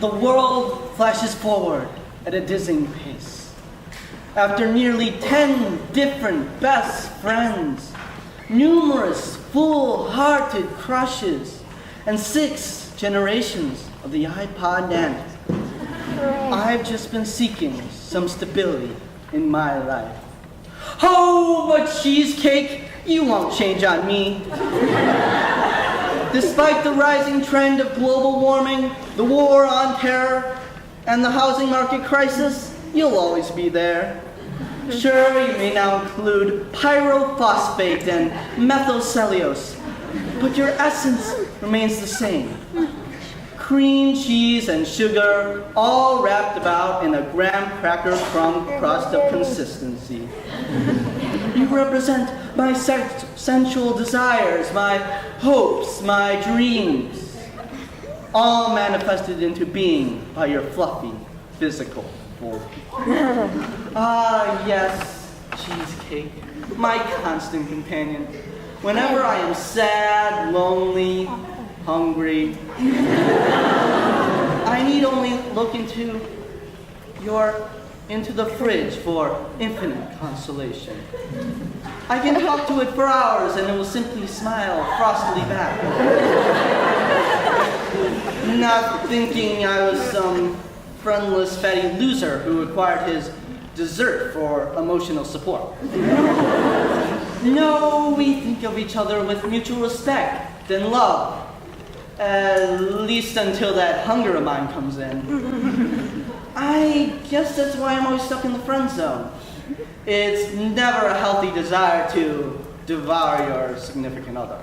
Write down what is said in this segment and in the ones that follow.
The world flashes forward at a dizzying pace. After nearly 10 different best friends, numerous full-hearted crushes, and 6 generations of the iPod Nano, I've just been seeking some stability in my life. Oh, but cheesecake, you won't change on me. Despite the rising trend of global warming, the war on terror, and the housing market crisis, you'll always be there. Sure, you may now include pyrophosphate and methylcellulose, but your essence remains the same. Cream, cheese, and sugar, all wrapped about in a graham cracker crumb crust of consistency. You represent my sensual desires, my hopes, my dreams, all manifested into being by your fluffy physical form. Ah, yes, cheesecake, my constant companion. Whenever I am sad, lonely, hungry, I need only look into the fridge for infinite consolation. I can talk to it for hours and it will simply smile frostily back. Not thinking I was some friendless fatty loser who acquired his dessert for emotional support. No, we think of each other with mutual respect and love. At least until that hunger of mine comes in. I guess that's why I'm always stuck in the friend zone. It's never a healthy desire to devour your significant other.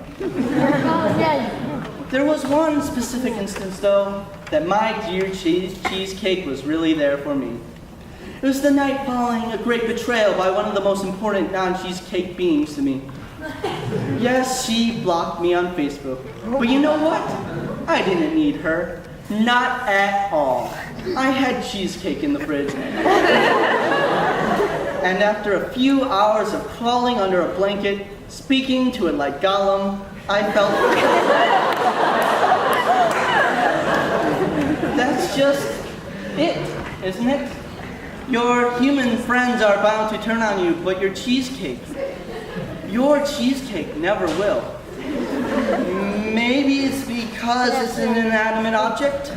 There was one specific instance, though, that my dear cheesecake was really there for me. It was the night following a great betrayal by one of the most important non-cheesecake beings to me. Yes, she blocked me on Facebook. But you know what? I didn't need her. Not at all. I had cheesecake in the fridge. And after a few hours of crawling under a blanket, speaking to it like Gollum, I felt... That's just it, isn't it? Your human friends are bound to turn on you, but your cheesecake never will. Maybe it's because it's an inanimate object,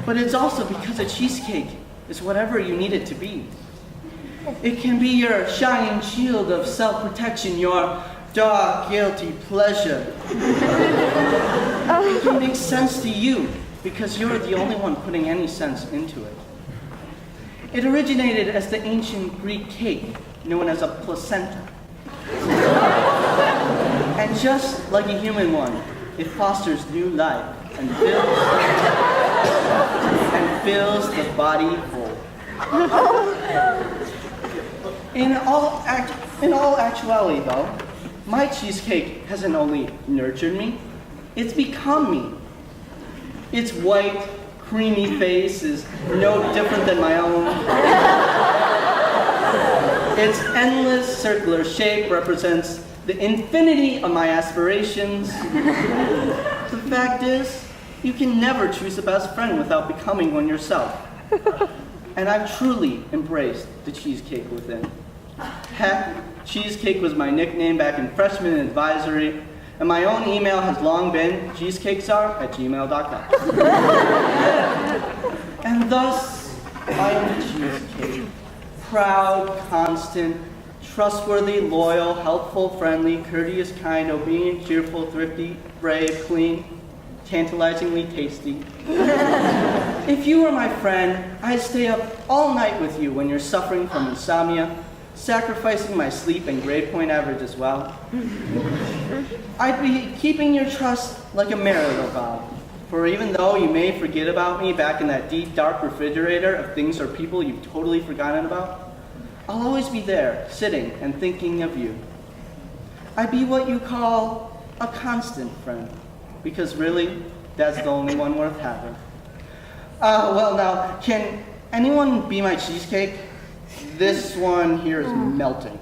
but it's also because a cheesecake is whatever you need it to be. It can be your shining shield of self-protection, your dark, guilty pleasure. It can make sense to you because you're the only one putting any sense into it. It originated as the ancient Greek cake known as a placenta. And just like a human one, it fosters new life and fills the body full. In all actuality, though, my cheesecake hasn't only nurtured me, it's become me. Its white, creamy face is no different than my own. Its endless circular shape represents the infinity of my aspirations. The fact is, you can never choose the best friend without becoming one yourself. And I've truly embraced the cheesecake within. Heck, cheesecake was my nickname back in freshman advisory, and my own email has long been cheesecakesar@gmail.com. And thus, I am the cheesecake. Proud, constant, trustworthy, loyal, helpful, friendly, courteous, kind, obedient, cheerful, thrifty, brave, clean, tantalizingly tasty. If you were my friend, I'd stay up all night with you when you're suffering from insomnia, sacrificing my sleep and grade point average as well. I'd be keeping your trust like a marital vow. For even though you may forget about me back in that deep, dark refrigerator of things or people you've totally forgotten about, I'll always be there, sitting and thinking of you. I'd be what you call a constant friend, because really, that's the only one worth having. Well now, can anyone be my cheesecake? This one here is melting.